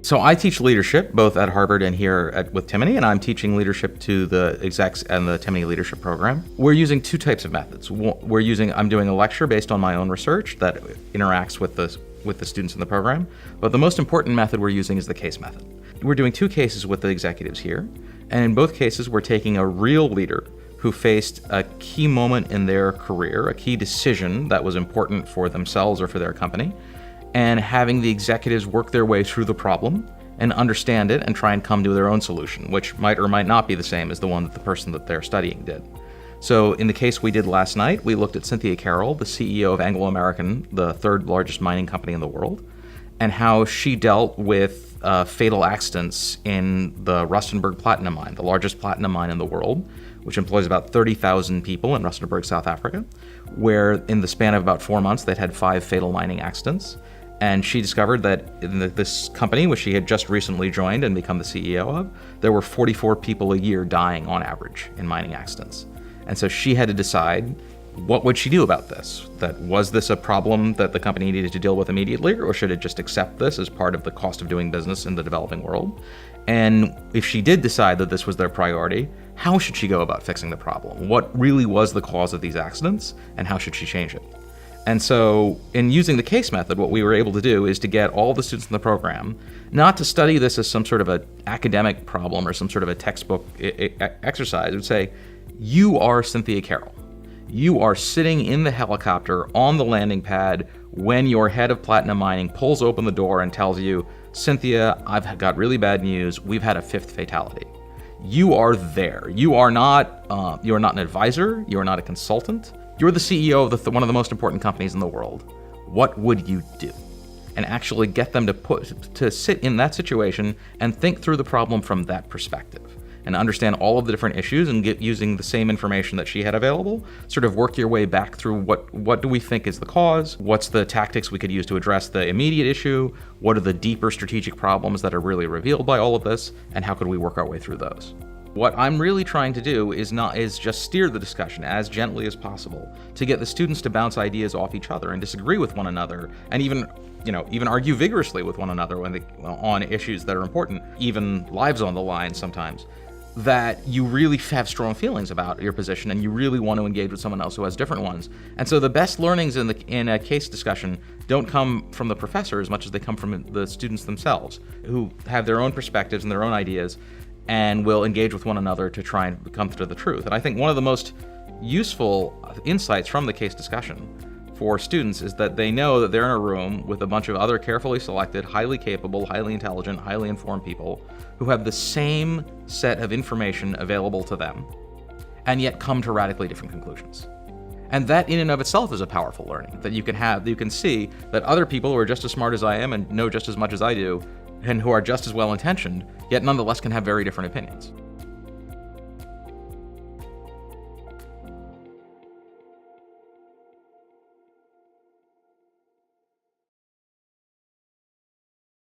So I teach leadership both at Harvard and here with Timoney, and I'm teaching leadership to the execs and the Timoney Leadership Program. We're using two types of methods. I'm doing a lecture based on my own research that interacts with the students in the program, but the most important method we're using is the case method. We're doing two cases with the executives here, and in both cases we're taking a real leader who faced a key moment in their career, a key decision that was important for themselves or for their company, and having the executives work their way through the problem and understand it and try and come to their own solution, which might or might not be the same as the one that the person that they're studying did. So in the case we did last night, we looked at Cynthia Carroll, the CEO of Anglo American, the third largest mining company in the world, and how she dealt with fatal accidents in the Rustenburg Platinum Mine, the largest platinum mine in the world, which employs about 30,000 people in Rustenburg, South Africa, where in the span of about 4 months they'd had 5 fatal mining accidents. And she discovered that in this company, which she had just recently joined and become the CEO of, there were 44 people a year dying on average in mining accidents. And so she had to decide, what would she do about this? That was this a problem that the company needed to deal with immediately, or should it just accept this as part of the cost of doing business in the developing world? And if she did decide that this was their priority, how should she go about fixing the problem? What really was the cause of these accidents, and how should she change it? And so in using the case method, what we were able to do is to get all the students in the program not to study this as some sort of an academic problem or some sort of a textbook exercise. It would say, you are Cynthia Carroll. You are sitting in the helicopter on the landing pad when your head of platinum mining pulls open the door and tells you, Cynthia, I've got really bad news. We've had a 5th fatality. You are there. You are not an advisor. You are not a consultant. You're the CEO of one of the most important companies in the world. What would you do? And actually get them to sit in that situation and think through the problem from that perspective and understand all of the different issues, and using the same information that she had available, sort of work your way back through what do we think is the cause? What's the tactics we could use to address the immediate issue? What are the deeper strategic problems that are really revealed by all of this? And how could we work our way through those? What I'm really trying to do is just steer the discussion as gently as possible to get the students to bounce ideas off each other and disagree with one another, and even argue vigorously with one another on issues that are important, even lives on the line sometimes, that you really have strong feelings about your position and you really want to engage with someone else who has different ones. And so the best learnings in a case discussion don't come from the professor as much as they come from the students themselves, who have their own perspectives and their own ideas and will engage with one another to try and come to the truth. And I think one of the most useful insights from the case discussion for students is that they know that they're in a room with a bunch of other carefully selected, highly capable, highly intelligent, highly informed people who have the same set of information available to them and yet come to radically different conclusions. And that in and of itself is a powerful learning that you can see that other people who are just as smart as I am and know just as much as I do and who are just as well intentioned, yet nonetheless can have very different opinions.